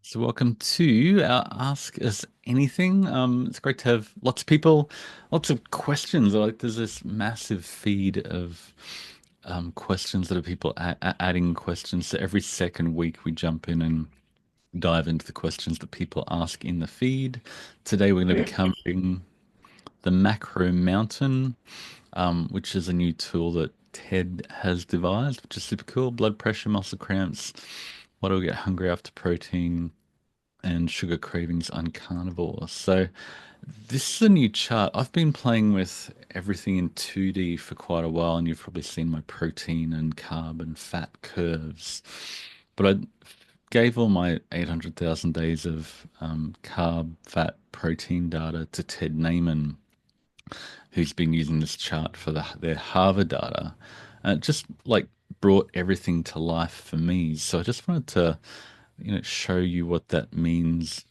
So welcome to our Ask Us Anything. It's great to have lots of people, lots of questions. Like there's this massive feed of questions that are people adding questions. So every second week we jump in and dive into the questions that people ask in the feed. Today we're going to be covering the macro mountain, which is a new tool that Ted has devised, which is super cool. Blood pressure, muscle cramps. Why do we get hungry after protein? And sugar cravings on carnivore. So this is a new chart. I've been playing with everything in 2D for quite a while, and you've probably seen my protein and carb and fat curves. But I gave all my 800,000 days of carb, fat, protein data to Ted Naiman, who's been using this chart for their Harvard data. And it just like brought everything to life for me. So I just wanted to, show you what that means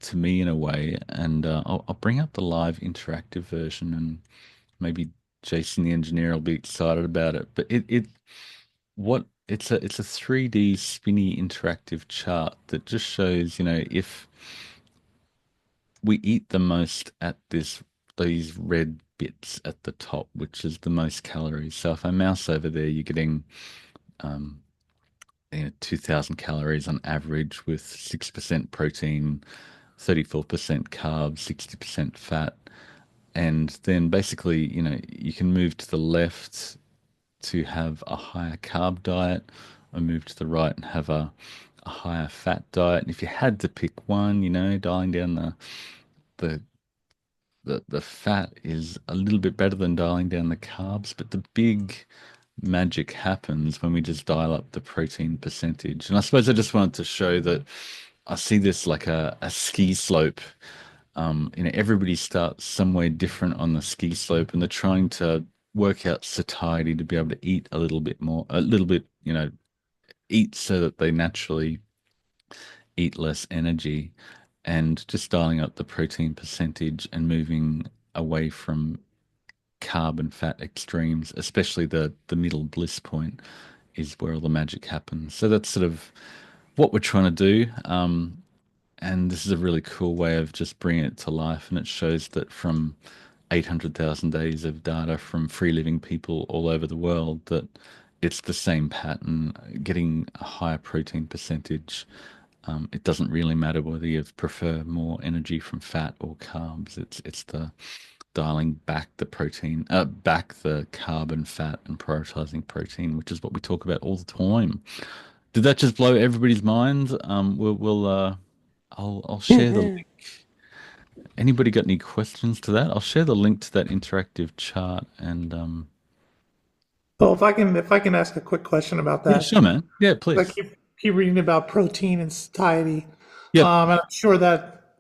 to me in a way, and I'll bring up the live interactive version, and maybe Jason the engineer will be excited about it. But it's a 3D spinny interactive chart that just shows, if we eat the most at these red bits at the top, which is the most calories. So if I mouse over there, you're getting um, 2,000 calories on average with 6% protein, 34% carbs, 60% fat. And then basically, you can move to the left to have a higher carb diet, or move to the right and have a higher fat diet. And if you had to pick one, dialing down the the fat is a little bit better than dialing down the carbs, but the big magic happens when we just dial up the protein percentage. And I suppose I just wanted to show that I see this like a ski slope. Everybody starts somewhere different on the ski slope, and they're trying to work out satiety to be able to eat a little bit more, a little bit, eat so that they naturally eat less energy, and just dialing up the protein percentage and moving away from carb and fat extremes, especially the middle bliss point, is where all the magic happens. So that's sort of what we're trying to do. And this is a really cool way of just bringing it to life. And it shows that from 800,000 days of data from free living people all over the world, that it's the same pattern, getting a higher protein percentage. It doesn't really matter whether you prefer more energy from fat or carbs. It's the dialing back the protein, back the carb and fat, and prioritizing protein, which is what we talk about all the time. Did that just blow everybody's mind? I'll share the link. Anybody got any questions to that? I'll share the link to that interactive chart, and Well, if I can ask a quick question about yeah, that. sure, man. Yeah, I please. keep reading about protein and satiety, Yep. and I'm sure that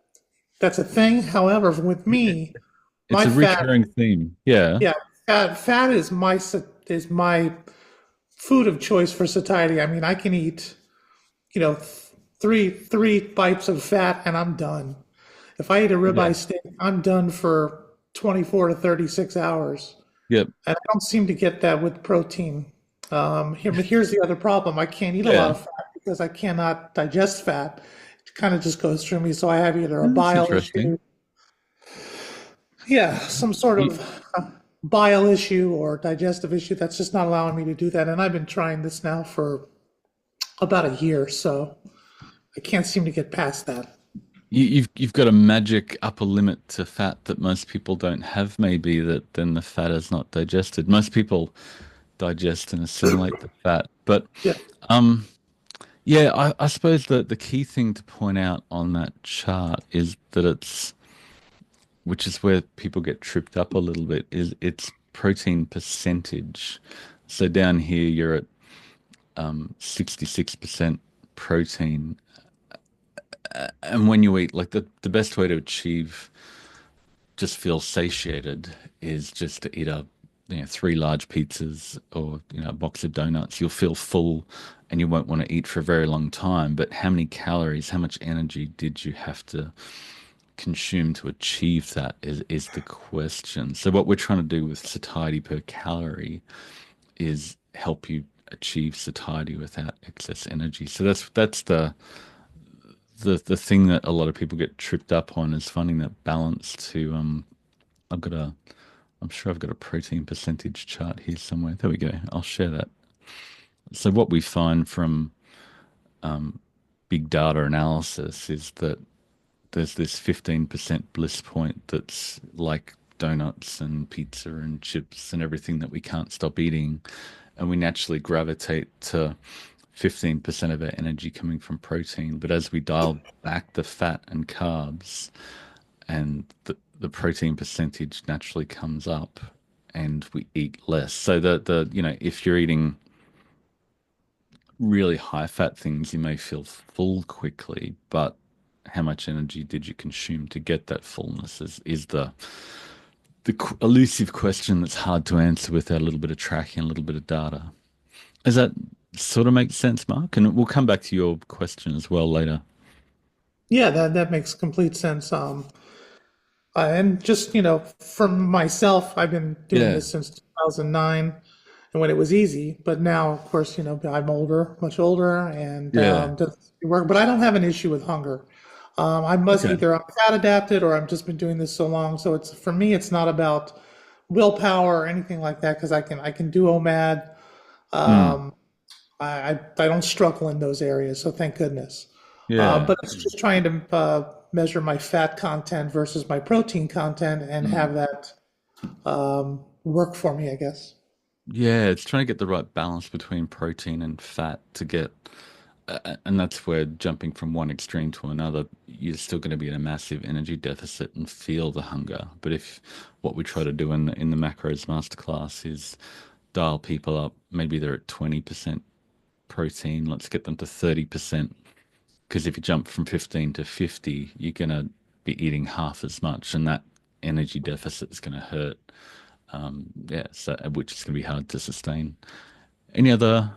that's a thing. However, with Yeah. me, It's my a fat, recurring theme. Yeah. yeah, fat is my food of choice for satiety. I mean, I can eat, three bites of fat and I'm done. If I eat a Yeah. ribeye steak, I'm done for 24 to 36 hours. Yep. And I don't seem to get that with protein. But here's the other problem. I can't eat a lot Yeah. of fat because I cannot digest fat. It kind of just goes through me. So I have either a That's bile interesting. issue, yeah, some sort You, of bile issue or digestive issue that's just not allowing me to do that. And I've been trying this now for about a year, so I can't seem to get past that. you've got a magic upper limit to fat that most people don't have, maybe, that then the fat is not digested. Most people digest and assimilate the fat. But Yeah. um yeah, I suppose that the key thing to point out on that chart is that which is where people get tripped up a little bit, is its protein percentage. So down here you're at 66% protein. And when you eat, like the best way to achieve just feel satiated is just to eat three large pizzas, or a box of donuts. You'll feel full and you won't want to eat for a very long time. But how many calories, how much energy did you have to consume to achieve that is the question. So what we're trying to do with satiety per calorie is help you achieve satiety without excess energy. So that's the thing that a lot of people get tripped up on is finding that balance to I've got a I'm sure I've got a protein percentage chart here somewhere. There we go. I'll share that. So what we find from big data analysis is that there's this 15% bliss point that's like donuts and pizza and chips and everything that we can't stop eating. And we naturally gravitate to 15% of our energy coming from protein. But as we dial back the fat and carbs, and the protein percentage naturally comes up and we eat less. So if you're eating really high fat things, you may feel full quickly, but how much energy did you consume to get that fullness is the elusive question that's hard to answer without a little bit of tracking, a little bit of data. Does that sort of make sense, Mark? And we'll come back to your question as well later. Yeah, that makes complete sense. And just, for myself, I've been doing Yeah, this since 2009 and when it was easy. But now, of course, I'm older, much older, and yeah. doesn't work. But I don't have an issue with hunger. I must Okay. either I'm fat adapted or I've just been doing this so long. So it's for me, it's not about willpower or anything like that because I can do OMAD. Mm, I don't struggle in those areas, so thank goodness. yeah. But it's just trying to measure my fat content versus my protein content and Mm. have that work for me, I guess. Yeah, it's trying to get the right balance between protein and fat to get, and that's where jumping from one extreme to another, you're still going to be in a massive energy deficit and feel the hunger. But if what we try to do in the macros masterclass is dial people up, maybe they're at 20% protein, let's get them to 30%. Because if you jump from 15 to 50, you're going to be eating half as much, and that energy deficit is going to hurt. Yeah, so which is going to be hard to sustain. Any other,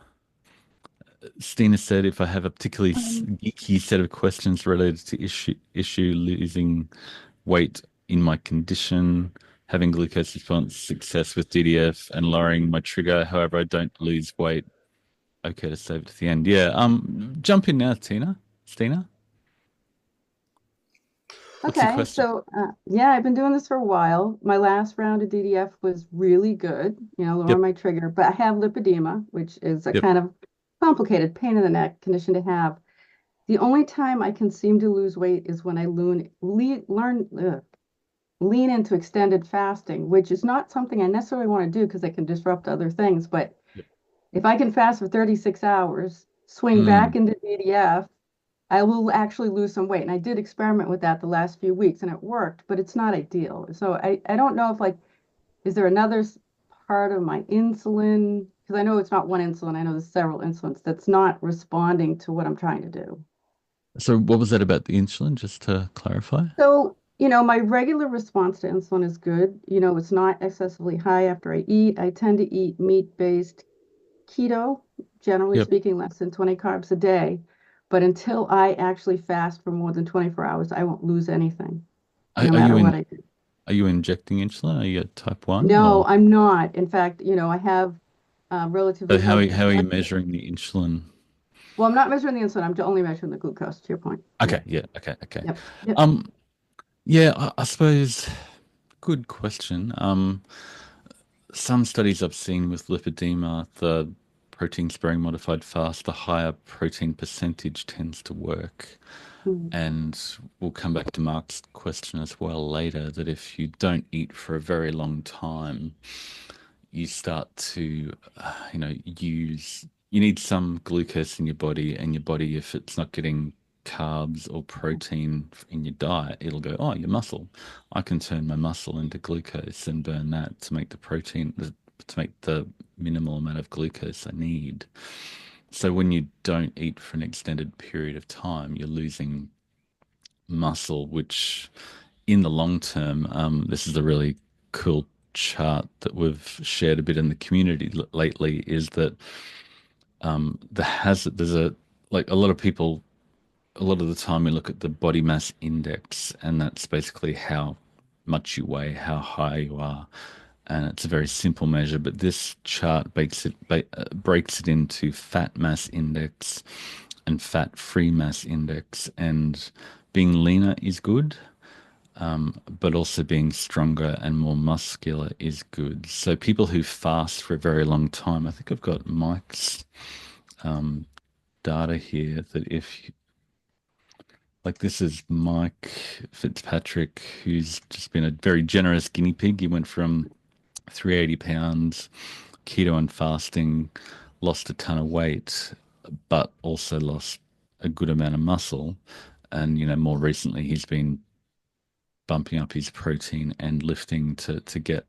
Stina said, if I have a particularly Um, geeky set of questions related to issue losing weight in my condition, having glucose response success with DDF, and lowering my trigger. However, I don't lose weight. Okay, to save it to the end. Yeah. Jump in now, Stina. What's your okay, question? so yeah, I've been doing this for a while. My last round of DDF was really good, lower Yep. my trigger, but I have lipedema, which is a Yep. kind of complicated pain in the neck condition to have. The only time I can seem to lose weight is when I lean into extended fasting, which is not something I necessarily want to do because it can disrupt other things. But Yep. if I can fast for 36 hours, swing Mm. back into DDF, I will actually lose some weight. And I did experiment with that the last few weeks and it worked, but it's not ideal. So I don't know if like, is there another part of my insulin? Because I know it's not one insulin. I know there's several insulins that's not responding to what I'm trying to do. So what was that about the insulin, just to clarify? So, my regular response to insulin is good. It's not excessively high after I eat. I tend to eat meat-based keto, generally Yep. speaking, less than 20 carbs a day. But until I actually fast for more than 24 hours, I won't lose anything, Are, no are you matter in what I do. are you injecting insulin? Are you at type 1 No, or I'm not. In fact, I have so relatively how high how are you blood. measuring the insulin? Well, I'm not measuring the insulin. I'm only measuring the glucose, to your point. Okay, Yep, yeah, okay. yep, yep. Um, yeah, I suppose good question. Some studies I've seen with lipedema, the protein sparing modified fast, the higher protein percentage tends to work. Mm, And we'll come back to Mark's question as well later, that if you don't eat for a very long time, you start to, you need some glucose in your body, and your body, if it's not getting carbs or protein in your diet, it'll go, oh, your muscle. I can turn my muscle into glucose and burn that to make the protein, to make the minimal amount of glucose I need. So when you don't eat for an extended period of time, you're losing muscle, which in the long term, this is a really cool chart that we've shared a bit in the community lately, is that there's a like a lot of people, a lot of the time we look at the body mass index, and that's basically how much you weigh, how high you are. And it's a very simple measure, but this chart breaks it into fat mass index and fat-free mass index. And being leaner is good, but also being stronger and more muscular is good. So people who fast for a very long time, I think I've got Mike's data here that if like this is Mike Fitzpatrick, who's just been a very generous guinea pig. He went from 380 pounds, keto and fasting, lost a ton of weight, but also lost a good amount of muscle. And, more recently, he's been bumping up his protein and lifting to get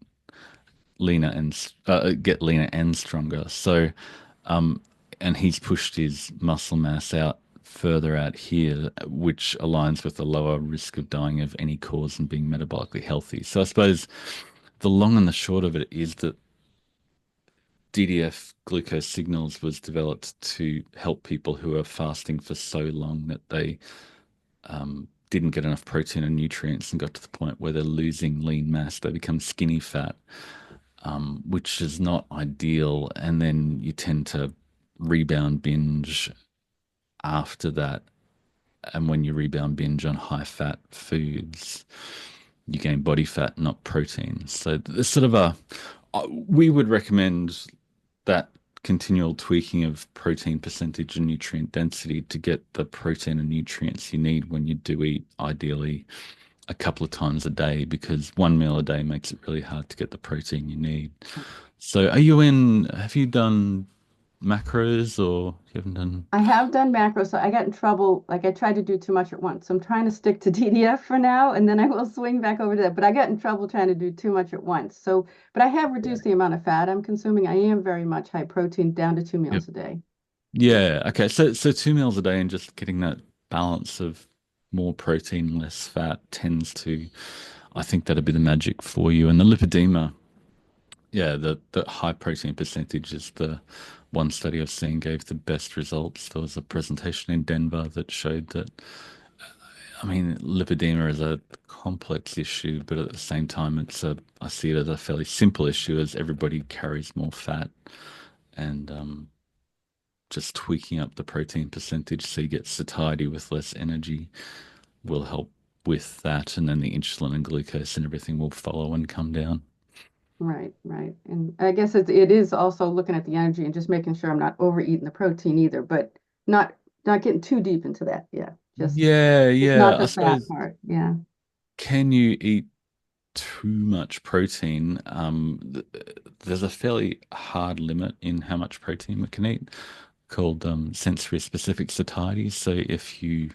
leaner and stronger. So, um, and he's pushed his muscle mass out further out here, which aligns with the lower risk of dying of any cause and being metabolically healthy. So I suppose the long and the short of it is that DDF glucose signals was developed to help people who are fasting for so long that they didn't get enough protein and nutrients and got to the point where they're losing lean mass. They become skinny fat, which is not ideal. And then you tend to rebound binge after that. And when you rebound binge on high fat foods, you gain body fat, not protein. So there's sort of we would recommend that continual tweaking of protein percentage and nutrient density to get the protein and nutrients you need when you do eat, ideally a couple of times a day, because one meal a day makes it really hard to get the protein you need. So have you done macros or you haven't done? I have done macros, so I got in trouble. Like I tried to do too much at once. So I'm trying to stick to DDF for now, and then I will swing back over to that. But I got in trouble trying to do too much at once. So, but I have reduced the amount of fat I'm consuming. I am very much high protein, down to two Yep. meals a day. Yeah. Okay. So 2 meals a day and just getting that balance of more protein, less fat tends to, I think that'd be the magic for you. And the lipedema, yeah, the high protein percentage is the one study I've seen gave the best results. There was a presentation in Denver that showed that, I mean, lipedema is a complex issue, but at the same time, I see it as a fairly simple issue as everybody carries more fat and just tweaking up the protein percentage so you get satiety with less energy will help with that. And then the insulin and glucose and everything will follow and come down. Right, right. And I guess it is also looking at the energy and just making sure I'm not overeating the protein either, but not not getting too deep into that. Yeah, Yeah, just yeah. not I the fat suppose, part. Yeah. can you eat too much protein? There's a fairly hard limit in how much protein we can eat called sensory specific satiety. So if you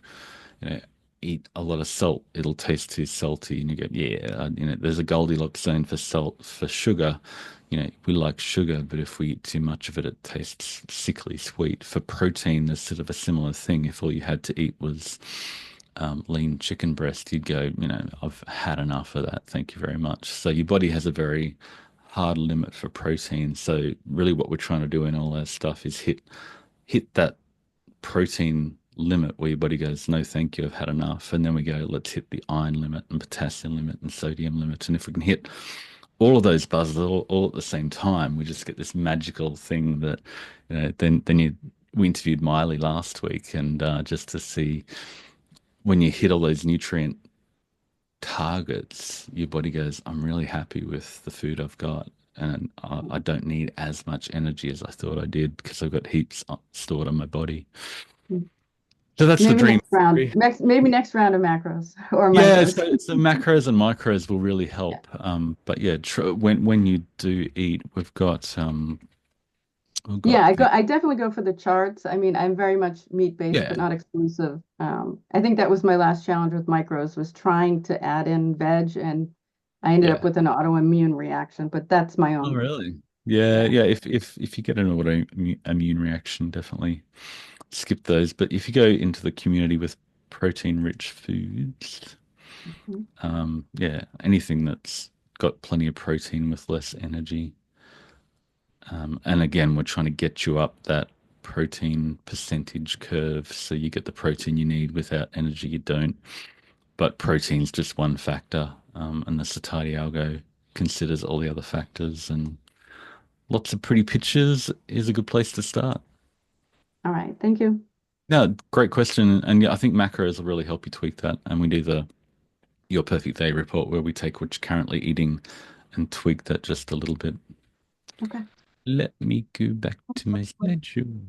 know, eat a lot of salt, it'll taste too salty, and you go, yeah, there's a Goldilocks zone for salt. For sugar, we like sugar, but if we eat too much of it, it tastes sickly sweet. For protein, there's sort of a similar thing. If all you had to eat was lean chicken breast, you'd go, I've had enough of that. Thank you very much. So your body has a very hard limit for protein. So really what we're trying to do in all that stuff is hit that protein limit where your body goes, no, thank you, I've had enough. And then we go, let's hit the iron limit and potassium limit and sodium limit. And if we can hit all of those buzzers all at the same time, we just get this magical thing that, we interviewed Miley last week, and just to see when you hit all those nutrient targets, your body goes, I'm really happy with the food I've got. And I don't need as much energy as I thought I did because I've got heaps stored on my body. So that's the Maybe dream. next round. Maybe next round of macros or Yeah, micros. so macros and micros will really Yeah. help. But yeah, when you do eat, we've got Yeah, I definitely go for the charts. I mean, I'm very much meat based, yeah, but not exclusive. I think that was my last challenge with micros was trying to add in veg and I ended up yeah. with an autoimmune reaction, but that's my Oh, own. really? Yeah, Yeah. yeah. If you get an autoimmune reaction, definitely skip those. But if you go into the community with protein-rich foods, Mhm. yeah, anything that's got plenty of protein with less energy. And again, we're trying to get you up that protein percentage curve so you get the protein you need without energy you don't. But protein's just one factor, and the satiety algo considers all the other factors, and lots of pretty pictures is a good place to start. All right. Thank you. No, great question. And yeah, I think macros will really help you tweak that. And we do the Your Perfect Day report where we take what you're currently eating and tweak that just a little bit. Okay. Let me go back to my slideshow.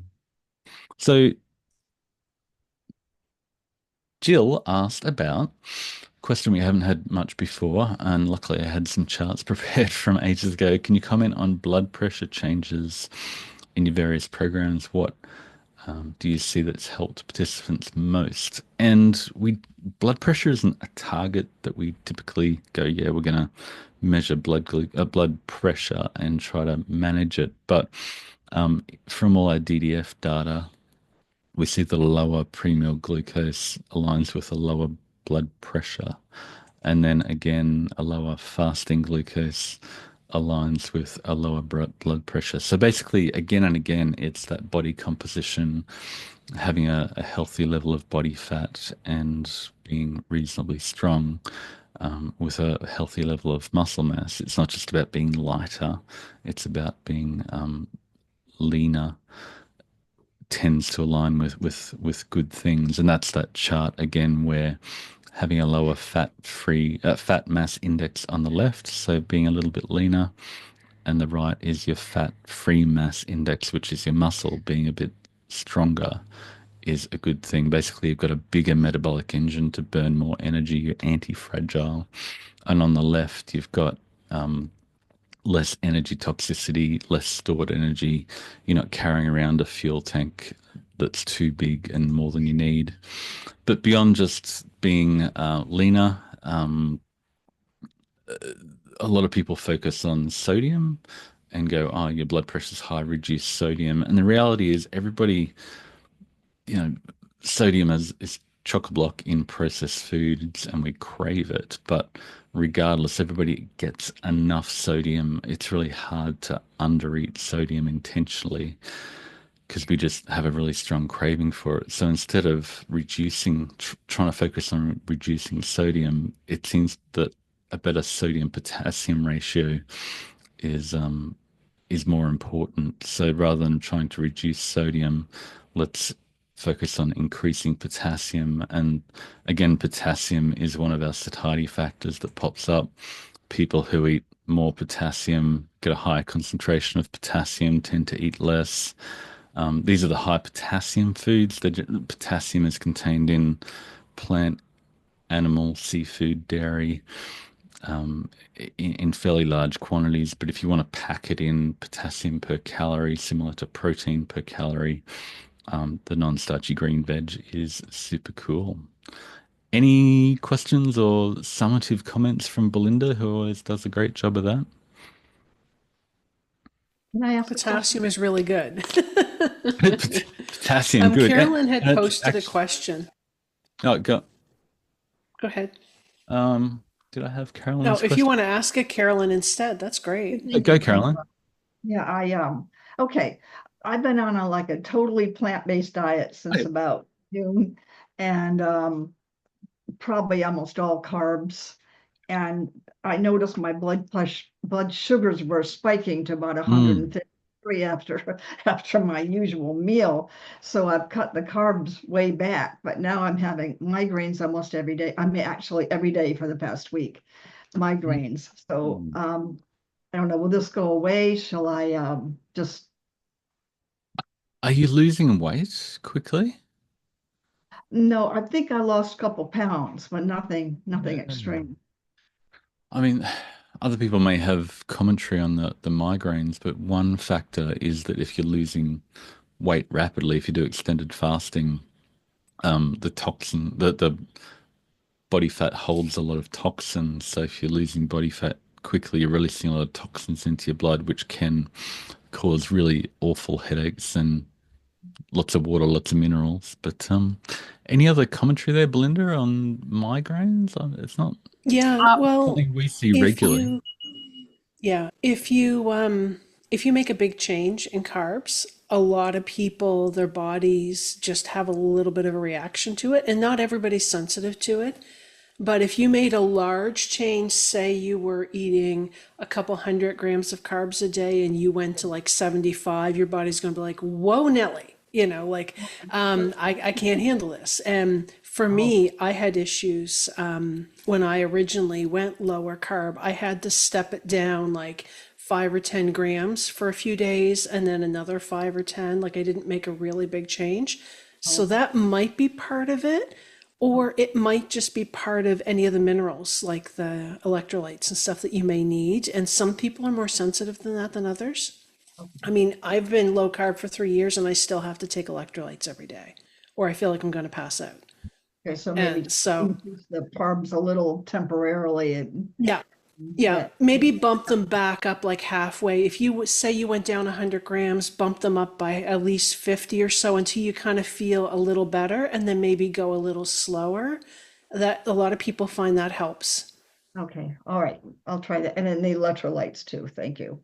So Jill asked about a question we haven't had much before, and luckily I had some charts prepared from ages ago. Can you comment on blood pressure changes in your various programs? What do you see that's helped participants most? And we blood pressure isn't a target that we typically go, yeah, we're gonna measure blood pressure and try to manage it. But from all our DDF data, we see that a lower pre-meal glucose aligns with a lower blood pressure. And then again, a lower fasting glucose aligns with a lower blood pressure. So basically, again and again, it's that body composition, having a healthy level of body fat and being reasonably strong with a healthy level of muscle mass. It's not just about being lighter, it's about being leaner tends to align with good things, and that's that chart again where having a lower fat mass index on the left, so being a little bit leaner, and the right is your fat free mass index, which is your muscle being a bit stronger is a good thing. Basically, you've got a bigger metabolic engine to burn more energy. You're anti-fragile, and on the left, you've got less energy toxicity, less stored energy. You're not carrying around a fuel tank that's too big and more than you need. But beyond just being leaner, a lot of people focus on sodium and go, oh, your blood pressure's high, reduce sodium. And the reality is, everybody, you know, sodium is chock-a-block in processed foods and we crave it. But regardless, everybody gets enough sodium. It's really hard to undereat sodium intentionally because we just have a really strong craving for it. So instead of trying to focus on reducing sodium, it seems that a better sodium potassium ratio is is more important. So rather than trying to reduce sodium, let's focus on increasing potassium. And again, potassium is one of our satiety factors that pops up. People who eat more potassium get a higher concentration of potassium, tend to eat less. These are the high potassium foods. Potassium is contained in plant, animal, seafood, dairy in fairly large quantities. But if you want to pack it in potassium per calorie, similar to protein per calorie, the non-starchy green veg is super cool. Any questions or summative comments from Belinda, who always does a great job of that? Can I ask a Potassium question? is really good. Potassium, good. Carolyn had And it's posted a actually, question. oh, go. Go ahead. Did I have No, Caroline's if you question? want to ask it, Carolyn, instead, that's great. Thank Go, you. Thank Caroline. you. Yeah, okay. I've been on a totally plant-based diet since about June, and probably almost all carbs. And I noticed my blood sugars were spiking to about Mm. 153 after my usual meal. So I've cut the carbs way back, but now I'm having migraines almost every day. I mean, actually every day for the past week, migraines. So Mm. I don't know, will this go away? Shall I just Are you losing weight quickly? no, I think I lost a couple pounds, but nothing Yeah. extreme. I mean, other people may have commentary on the migraines, but one factor is that if you're losing weight rapidly, if you do extended fasting, the body fat holds a lot of toxins. So if you're losing body fat quickly, you're releasing a lot of toxins into your blood, which can cause really awful headaches and lots of water, lots of minerals. But any other commentary there, Belinda, on migraines? It's not Yeah, well, something we see if regularly. you yeah, if you make a big change in carbs, a lot of people, their bodies just have a little bit of a reaction to it, and not everybody's sensitive to it. But if you made a large change, say you were eating a couple hundred grams of carbs a day and you went to like 75, your body's going to be like, whoa, Nelly. like I can't handle this. And for Oh, me, I had issues when I originally went lower carb. I had to step it down like 5 or 10 grams for a few days and then another 5 or 10. Like I didn't make a really big change. So oh, that might be part of it. Or it might just be part of any of the minerals, like the electrolytes and stuff that you may need. And some people are more sensitive than that than others. oh. I mean, I've been low carb for 3 years and I still have to take electrolytes every day, or I feel like I'm going to pass out. Okay, so And maybe so, increase the carbs a little temporarily and yeah, yeah, that. maybe bump them back up like halfway. If you say you went down 100 grams, bump them up by at least 50 or so until you kind of feel a little better, and then maybe go a little slower. That a lot of people find that helps. Okay, all right, I'll try that. And then the electrolytes too. Thank you.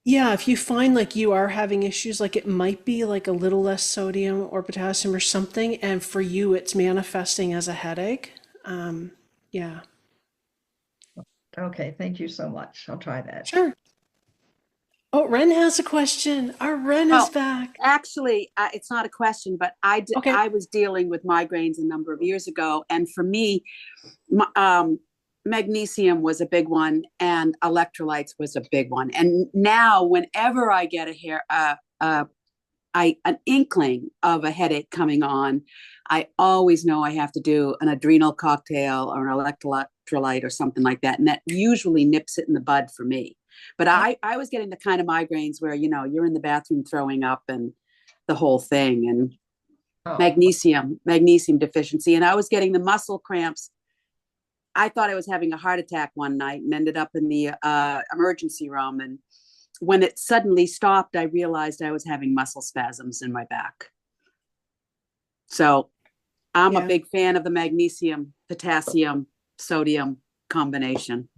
Yeah, if you find like you are having issues, like it might be like a little less sodium or potassium or something, and for you it's manifesting as a headache. Yeah, Okay, thank you so much. I'll try that. sure. Oh, Ren has a question. Our Ren is Well, back. actually, it's not a question, but Okay. I was dealing with migraines a number of years ago. And for me, magnesium was a big one and electrolytes was a big one. And now whenever I get an inkling of a headache coming on, I always know I have to do an adrenal cocktail or an electrolyte or something like that. And that usually nips it in the bud for me. But Yeah. I was getting the kind of migraines where, you're in the bathroom throwing up and the whole thing, and Oh, magnesium deficiency. And I was getting the muscle cramps. I thought I was having a heart attack one night and ended up in the emergency room. And when it suddenly stopped, I realized I was having muscle spasms in my back. So I'm a Yeah. big fan of the magnesium, potassium, sodium combination.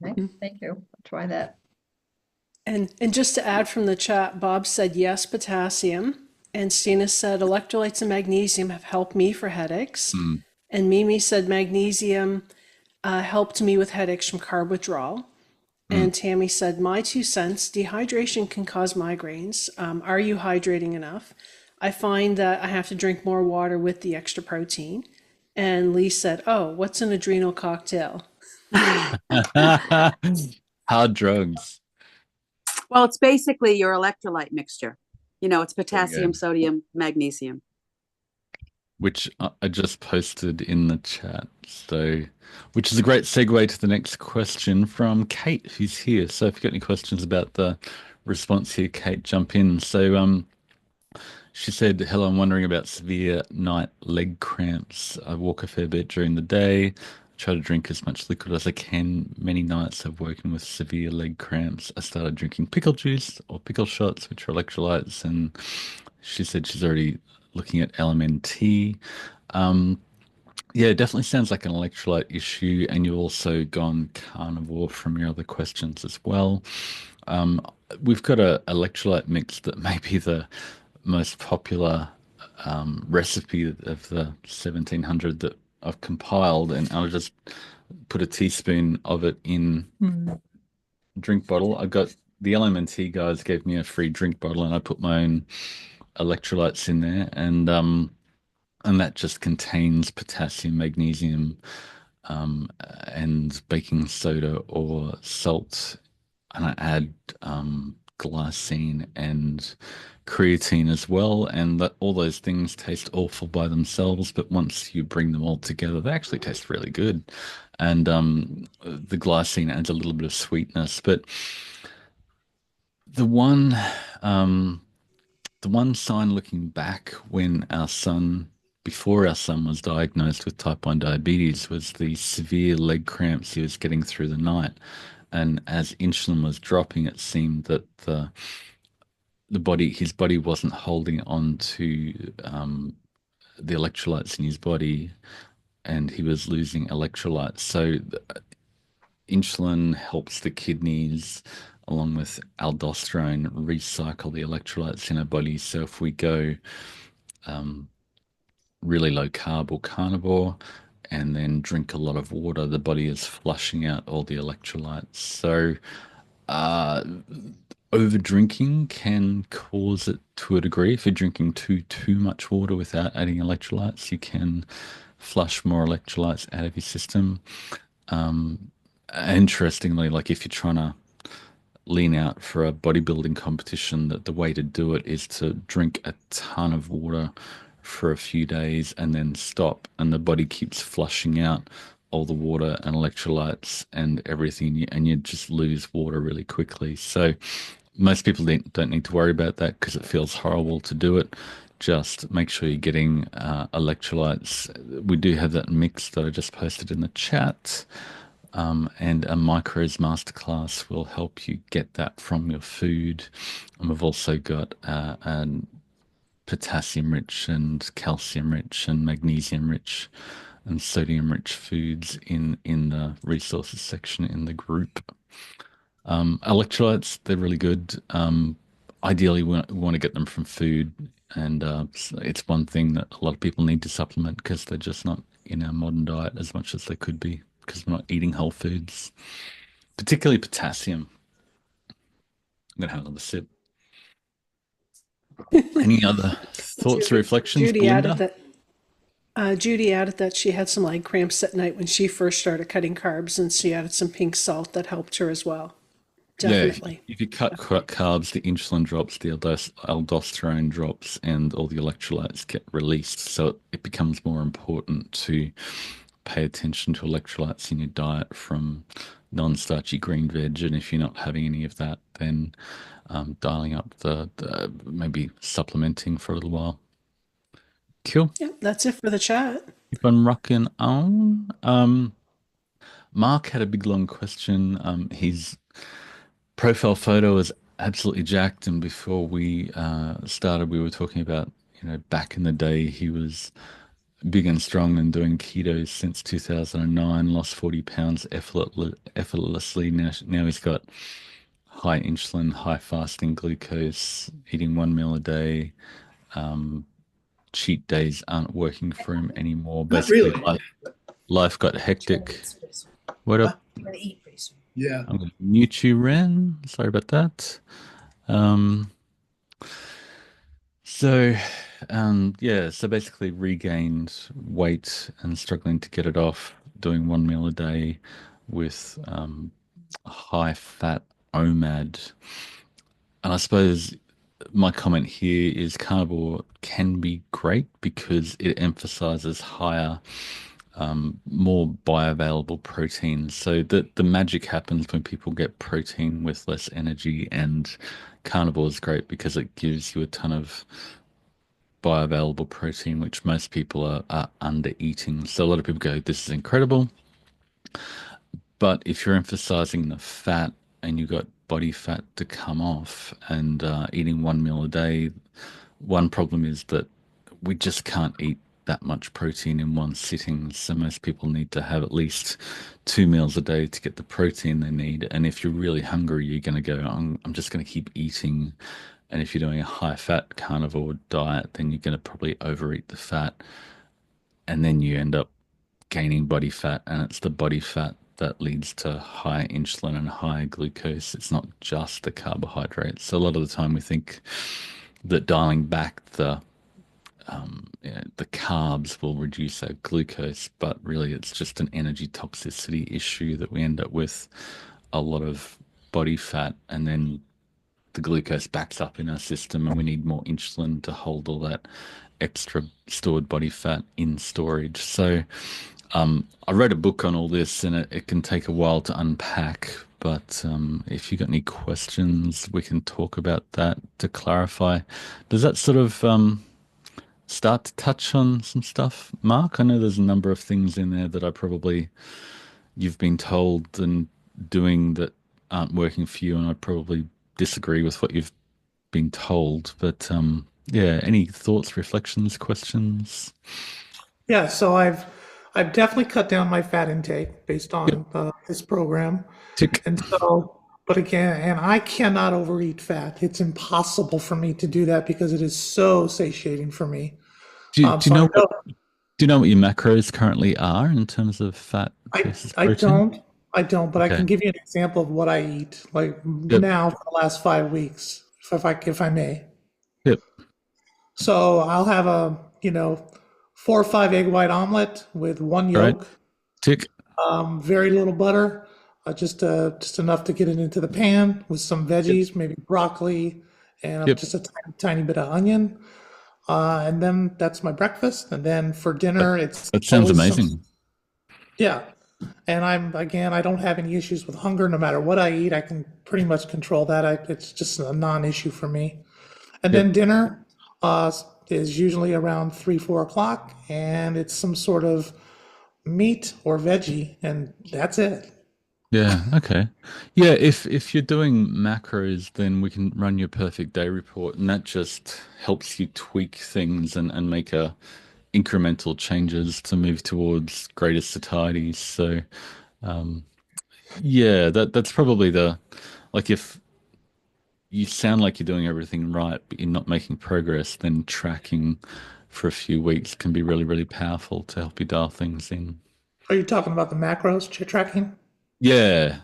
okay, thank you. I'll try that. And just to add from the chat, Bob said yes, potassium. And Stina said electrolytes and magnesium have helped me for headaches. Mm. And Mimi said magnesium helped me with headaches from carb withdrawal. Mm. And Tammy said, my 2 cents, dehydration can cause migraines. Are you hydrating enough? I find that I have to drink more water with the extra protein. And Lee said, oh, what's an adrenal cocktail? Hard drugs. Well, it's basically your electrolyte mixture. It's There you potassium, go. sodium, magnesium. Which I just posted in the chat. So, which is a great segue to the next question from Kate, who's here. So, if you've got any questions about the response here, Kate, jump in. So, she said, hello, I'm wondering about severe night leg cramps. I walk a fair bit during the day. I try to drink as much liquid as I can. Many nights I've woken with severe leg cramps. I started drinking pickle juice or pickle shots, which are electrolytes, and she said she's already looking at LMNT. Um, yeah, it definitely sounds like an electrolyte issue, and you've also gone carnivore from your other questions as well. Um, we've got a electrolyte mix that may be the most popular recipe of the 1700 that I've compiled, and I'll just put a teaspoon of it in a drink bottle. I got the LMNT guys gave me a free drink bottle, and I put my own electrolytes in there, and that just contains potassium, magnesium, and baking soda or salt, and I add glycine and creatine as well, and that all those things taste awful by themselves, but once you bring them all together, they actually taste really good. And the glycine adds a little bit of sweetness, but the one um, the one sign looking back when before our son was diagnosed with type 1 diabetes, was the severe leg cramps he was getting through the night. And as insulin was dropping, it seemed that his body wasn't holding on to the electrolytes in his body, and he was losing electrolytes. So insulin helps the kidneys, along with aldosterone, recycle the electrolytes in our body. So if we go um, really low carb or carnivore and then drink a lot of water, the body is flushing out all the electrolytes. So uh, over drinking can cause it to a degree. If you're drinking too much water without adding electrolytes, you can flush more electrolytes out of your system. Um, Interestingly, like if you're trying to lean out for a bodybuilding competition, that the way to do it is to drink a ton of water for a few days and then stop, and the body keeps flushing out all the water and electrolytes and everything, and you just lose water really quickly. So most people don't need to worry about that because it feels horrible to do it. Just make sure you're getting electrolytes. We do have that mix that I just posted in the chat. And a micros masterclass will help you get that from your food. And we've also got an potassium rich and calcium rich and magnesium rich and sodium rich foods in the resources section in the group. Electrolytes, they're really good. Ideally, we want to get them from food, and it's one thing that a lot of people need to supplement because they're just not in our modern diet as much as they could be because we're not eating whole foods, particularly potassium. I'm gonna have another sip. Any other thoughts or reflections, Judy added Belinda? that Judy added that she had some leg cramps at night when she first started cutting carbs, and she added some pink salt that helped her as well. Yeah, Definitely. if you cut carbs, the insulin drops, the aldosterone drops, and all the electrolytes get released. So it becomes more important to pay attention to electrolytes in your diet from non-starchy green veg. And if you're not having any of that, then dialing up the maybe supplementing for a little while. Cool. Yeah, that's it for the chat. Keep on rocking on. Mark had a big long question. His profile photo is absolutely jacked, and before we started, we were talking about, back in the day, he was big and strong and doing keto since 2009, lost 40 pounds effortlessly. Now he's got high insulin, high fasting glucose, eating one meal a day. Cheat days aren't working for him anymore. Not Basically, really. life got hectic. What up? I'm gonna eat pretty soon. Yeah. I'm going to mute you, Ren. Sorry about that. Um, so, yeah, so basically regained weight and struggling to get it off, doing one meal a day with high fat OMAD. And I suppose my comment here is carnivore can be great because it emphasizes higher, more bioavailable proteins. So the magic happens when people get protein with less energy, and carnivore is great because it gives you a ton of bioavailable protein, which most people are under eating. So a lot of people go, this is incredible. But if you're emphasizing the fat and you've got body fat to come off and eating one meal a day, one problem is that we just can't eat that much protein in one sitting. So most people need to have at least 2 meals a day to get the protein they need. And if you're really hungry, you're going to go, I'm just going to keep eating. And if you're doing a high fat carnivore diet, then you're going to probably overeat the fat. And then you end up gaining body fat. And it's the body fat that leads to high insulin and high glucose. It's not just the carbohydrates. So a lot of the time we think that dialing back the carbs will reduce our glucose, but really it's just an energy toxicity issue that we end up with a lot of body fat, and then the glucose backs up in our system, and we need more insulin to hold all that extra stored body fat in storage. So I wrote a book on all this, and it can take a while to unpack. But if you got any questions, we can talk about that to clarify. Does that sort of start to touch on some stuff, Mark? I know there's a number of things in there that you've been told and doing that aren't working for you, and I probably disagree with what you've been told. But yeah, any thoughts, reflections, questions? Yeah, so I've definitely cut down my fat intake based Yep. on this program. Tick. And so, but again, and I cannot overeat fat. It's impossible for me to do that because it is so satiating for me. Do you So know what do you know what your macros currently are in terms of fat I versus I protein? don't, I don't, but I Okay. can give you an example of what I eat, like Yep. now for the last 5 weeks, if I may. Yep. So I'll have a, 4 or 5 egg white omelet with one All right. yolk, Tick. very little butter, just enough to get it into the pan with some Yep. veggies, maybe broccoli, and Yep. just a tiny, tiny bit of onion. And then that's my breakfast. And then for That, dinner, it's that sounds always some, amazing. yeah. And I don't have any issues with hunger. No matter what I eat, I can pretty much control that. It's just a non-issue for me. And Yep. then dinner uh, is usually around 3, 4 o'clock, and it's some sort of meat or veggie, and that's it. Yeah, okay. Yeah, if you're doing macros, then we can run your perfect day report, and that just helps you tweak things and make incremental changes to move towards greater satiety. So, um, yeah, that's probably the like if you sound like you're doing everything right, but you're not making progress, then tracking for a few weeks can be really, really powerful to help you dial things in. Are you talking about the macros tracking? Yeah.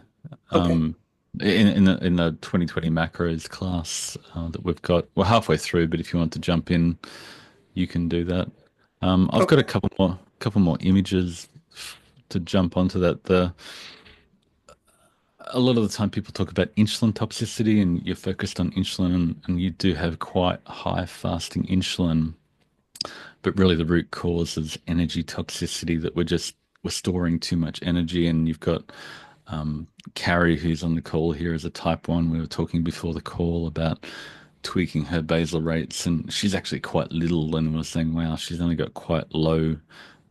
Okay. Um, in the 2020 macros class that we've got, we're halfway through, but if you want to jump in, you can do that. I've got a Okay. couple more images to jump onto that. A lot of the time people talk about insulin toxicity and you're focused on insulin and you do have quite high fasting insulin, but really the root cause is energy toxicity that we're storing too much energy. And you've got Carrie, who's on the call here, as a type 1. We were talking before the call about tweaking her basal rates, and she's actually quite little. And we are saying, wow, she's only got quite low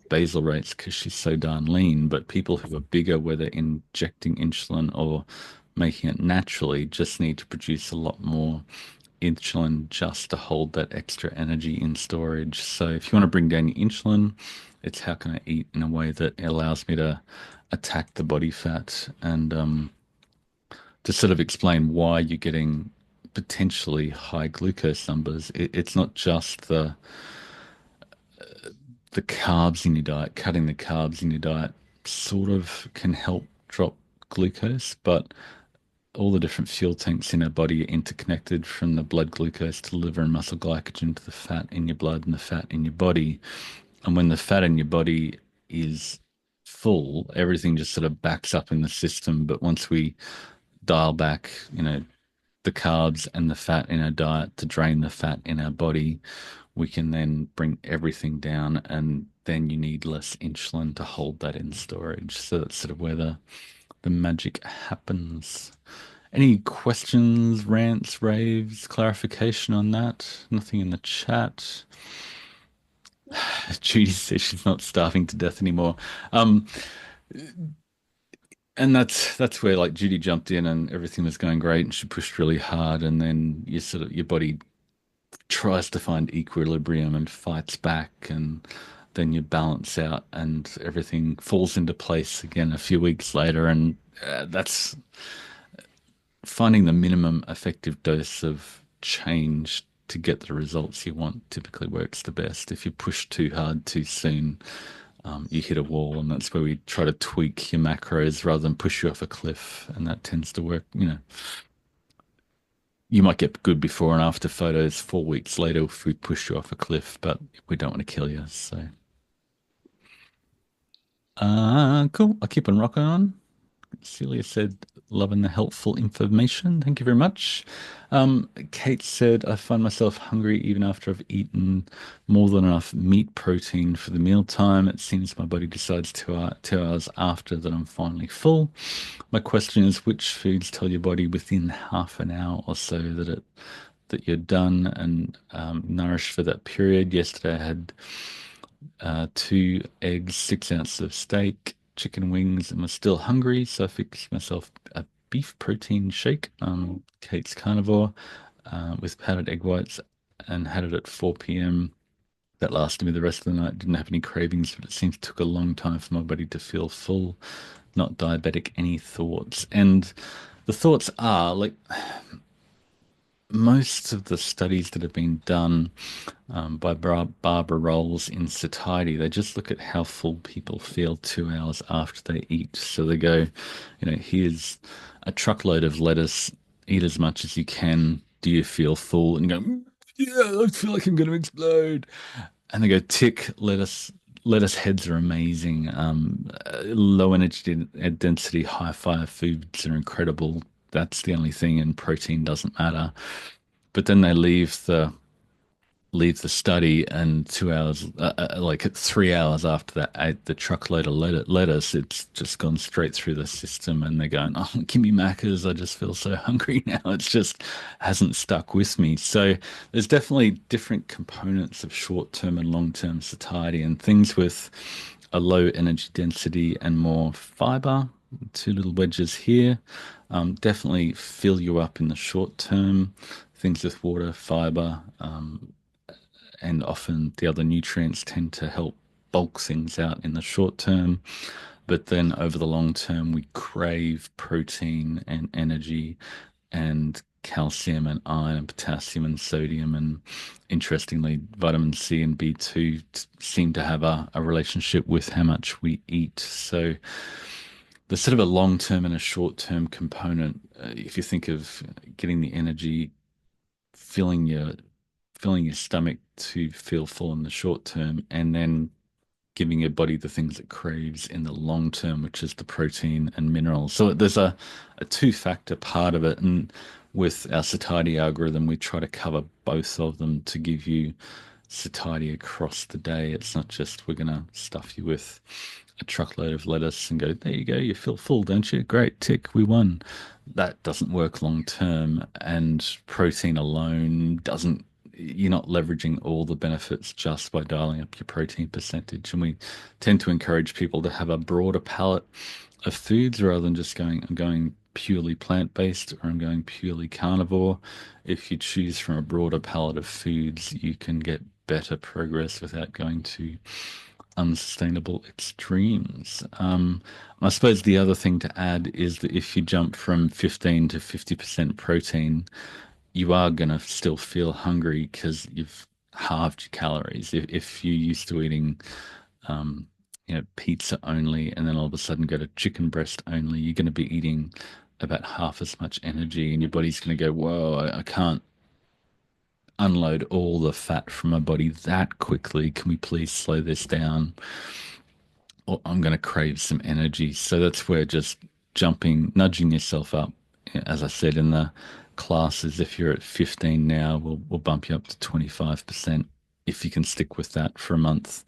basal rates because she's so darn lean. But people who are bigger, whether injecting insulin or making it naturally, just need to produce a lot more insulin just to hold that extra energy in storage. So if you want to bring down your insulin, it's how can I eat in a way that allows me to attack the body fat and to sort of explain why you're getting potentially high glucose numbers. It's not just the carbs in your diet. Cutting the carbs in your diet sort of can help drop glucose, but all the different fuel tanks in our body are interconnected from the blood glucose to liver and muscle glycogen to the fat in your blood and the fat in your body. And when the fat in your body is full, everything just sort of backs up in the system. But once we dial back, the carbs and the fat in our diet to drain the fat in our body, we can then bring everything down and then you need less insulin to hold that in storage. So that's sort of where the magic happens. Any questions, rants, raves, clarification on that? Nothing in the chat. Judy says she's not starving to death anymore. Um, and that's where like Judy jumped in and everything was going great and she pushed really hard and then your body tries to find equilibrium and fights back and then you balance out and everything falls into place again a few weeks later and that's finding the minimum effective dose of change to get the results you want typically works the best. If you push too hard too soon, you hit a wall, and that's where we try to tweak your macros rather than push you off a cliff, and that tends to work. You might get good before and after photos 4 weeks later if we push you off a cliff, but we don't want to kill you. So, cool. I'll keep on rocking on. Celia said, loving the helpful information. Thank you very much. Kate said, I find myself hungry even after I've eaten more than enough meat protein for the mealtime. It seems my body decides 2 hours after that I'm finally full. My question is, which foods tell your body within half an hour or so that you're done and nourished for that period? Yesterday I had 2 eggs, 6 ounces of steak, chicken wings, and was still hungry, so I fixed myself a beef protein shake, Kate's carnivore, with powdered egg whites, and had it at 4 p.m. That lasted me the rest of the night. Didn't have any cravings, but it seems it took a long time for my body to feel full. Not diabetic. Any thoughts? And the thoughts are like most of the studies that have been done by Barbara Rolls in satiety, they just look at how full people feel 2 hours after they eat. So they go, here's a truckload of lettuce, eat as much as you can. Do you feel full? And you go, yeah, I feel like I'm going to explode. And they go, tick, lettuce. Lettuce heads are amazing. Low energy density, high fiber foods are incredible. That's the only thing, and protein doesn't matter. But then they leave the study, and 2 hours, like 3 hours after that, ate the truckload of lettuce. It's just gone straight through the system, and they're going, "Oh, give me Maccas! I just feel so hungry now." It's just hasn't stuck with me. So there's definitely different components of short-term and long-term satiety, and things with a low energy density and more fiber. Two little wedges here. Definitely fill you up in the short term. Things with water, fiber, and often the other nutrients tend to help bulk things out in the short term. But then over the long term, we crave protein and energy and calcium and iron and potassium and sodium. And interestingly, vitamin C and B2 seem to have a relationship with how much we eat. So there's sort of a long term and a short term component. If you think of getting the energy, filling your filling your stomach to feel full in the short term, and then giving your body the things it craves in the long term, which is the protein and minerals. So there's a two-factor part of it. And with our satiety algorithm, we try to cover both of them to give you satiety across the day. It's not just we're going to stuff you with a truckload of lettuce and go, there you go, you feel full, don't you? Great, tick, we won. That doesn't work long term. And protein alone doesn't, you're not leveraging all the benefits just by dialing up your protein percentage. And we tend to encourage people to have a broader palette of foods rather than just going, I'm going purely plant-based or I'm going purely carnivore. If you choose from a broader palette of foods, you can get better progress without going to unsustainable extremes. I suppose the other thing to add is that if you jump from 15 to 50% protein, you are going to still feel hungry because you've halved your calories. If you're used to eating, pizza only, and then all of a sudden go to chicken breast only, you're going to be eating about half as much energy, and your body's going to go, whoa, I can't unload all the fat from my body that quickly. Can we please slow this down? Or I'm going to crave some energy. So that's where just nudging yourself up. As I said in the classes, if you're at 15 now, we'll bump you up to 25%. If you can stick with that for a month,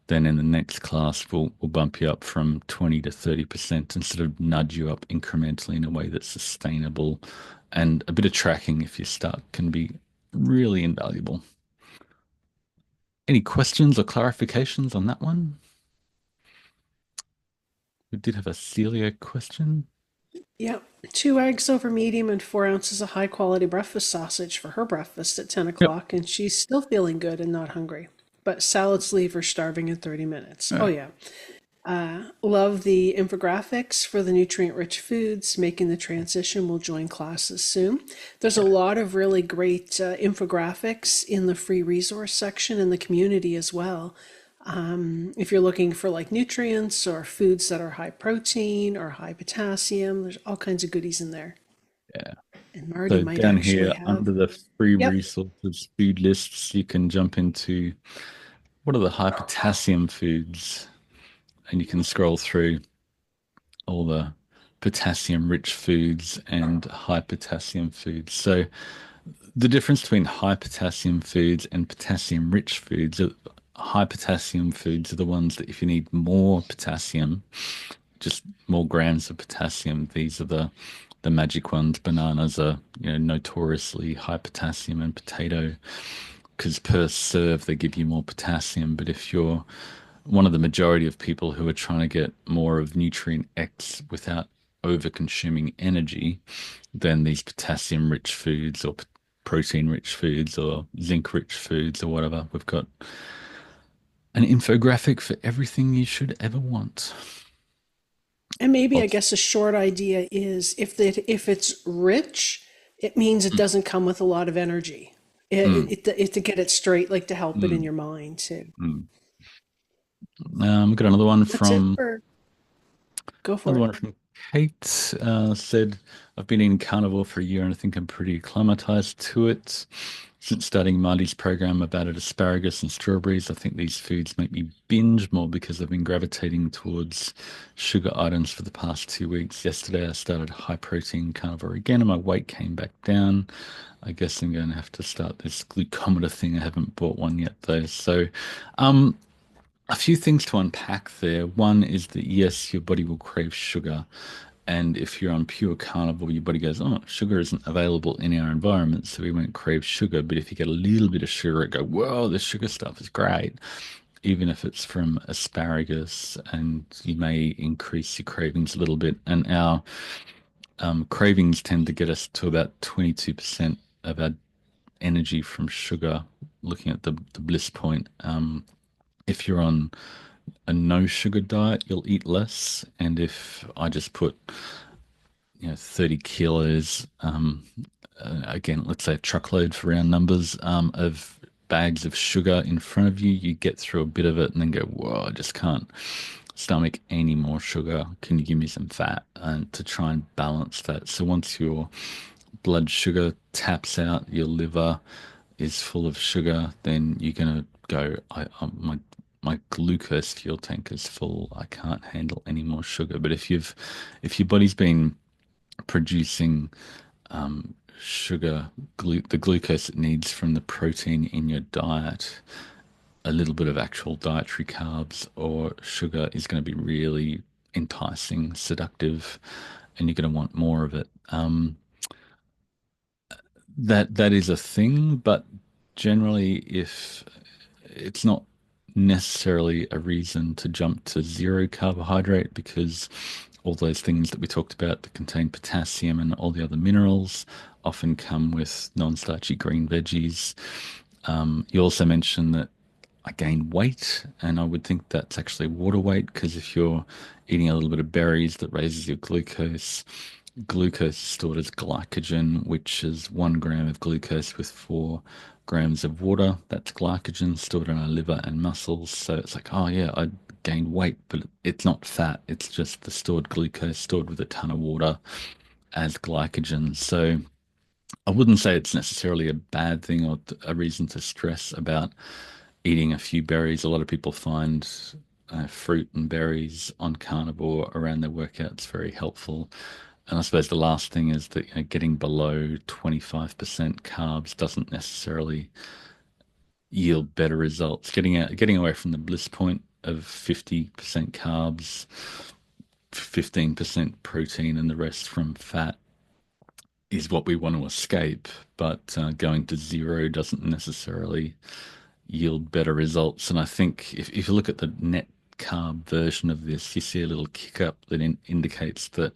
then in the next class, we'll bump you up from 20 to 30% and sort of nudge you up incrementally in a way that's sustainable. And a bit of tracking if you're stuck can be really invaluable. Any questions or clarifications on that one? We did have a Celia question. Yeah, 2 eggs over medium and 4 ounces of high quality breakfast sausage for her breakfast at 10 Yep. o'clock, and she's still feeling good and not hungry. But salads leave her starving in 30 minutes. All Oh, right. yeah. Love the infographics for the nutrient rich foods. Making the transition. Will join classes soon. There's a lot of really great infographics in the free resource section in the community as well. If you're looking for like nutrients or foods that are high protein or high potassium, there's all kinds of goodies in there. Yeah. And Marty So might down actually here have. under the free Yep. resources food lists, you can jump into what are the high potassium foods, and you can scroll through all the potassium rich foods and high potassium foods. So the difference between high potassium foods and potassium rich foods are high potassium foods are the ones that if you need more potassium, just more grams of potassium, these are the magic ones. Bananas are, notoriously high potassium, and potato, because per serve they give you more potassium. But if you're one of the majority of people who are trying to get more of nutrient X without over consuming energy, then these potassium rich foods or protein rich foods or zinc rich foods or whatever, we've got an infographic for everything you should ever want. And maybe I Lots. guess a short idea is if it's rich it means it doesn't come with a lot of energy. Mm, To get it straight, like to help it in mm, your mind too. mm. Got another one That's it from for, go for Another it. one from Kate said, I've been eating carnivore for a year and I think I'm pretty acclimatized to it. Since starting Marty's program about it, asparagus and strawberries, I think these foods make me binge more because I've been gravitating towards sugar items for the past 2 weeks. Yesterday, I started high protein carnivore again and my weight came back down. I guess I'm going to have to start this glucometer thing. I haven't bought one yet though. So, um, a few things to unpack there. One is that yes, your body will crave sugar. And if you're on pure carnivore, your body goes, oh, sugar isn't available in our environment, so we won't crave sugar. But if you get a little bit of sugar, it go, whoa, this sugar stuff is great. Even if it's from asparagus, and you may increase your cravings a little bit. And our cravings tend to get us to about 22% of our energy from sugar, looking at the bliss point. If you're on a no sugar diet, you'll eat less. And if I just put, 30 kilos, again, let's say a truckload for round numbers, of bags of sugar in front of you, you get through a bit of it and then go, whoa, I just can't stomach any more sugar. Can you give me some fat? And to try and balance that. So once your blood sugar taps out, your liver is full of sugar, then you're gonna go, my glucose fuel tank is full. I can't handle any more sugar. But if your body's been producing sugar, the glucose it needs from the protein in your diet, a little bit of actual dietary carbs or sugar is going to be really enticing, seductive, and you're going to want more of it. That is a thing, but generally, if it's not necessarily a reason to jump to zero carbohydrate because all those things that we talked about that contain potassium and all the other minerals often come with non-starchy green veggies. You also mentioned that I gain weight, and I would think that's actually water weight because if you're eating a little bit of berries that raises your glucose, glucose is stored as glycogen, which is 1 gram of glucose with 4 grams of water. That's glycogen stored in our liver and muscles. So it's like, oh yeah, I gained weight, but it's not fat. It's just the stored glucose stored with a ton of water as glycogen. So I wouldn't say it's necessarily a bad thing or a reason to stress about eating a few berries. A lot of people find fruit and berries on carnivore around their workouts very helpful. And I suppose the last thing is that getting below 25% carbs doesn't necessarily yield better results. Getting away from the bliss point of 50% carbs, 15% protein, and the rest from fat is what we want to escape. But going to zero doesn't necessarily yield better results. And I think if you look at the net carb version of this, you see a little kick up that indicates that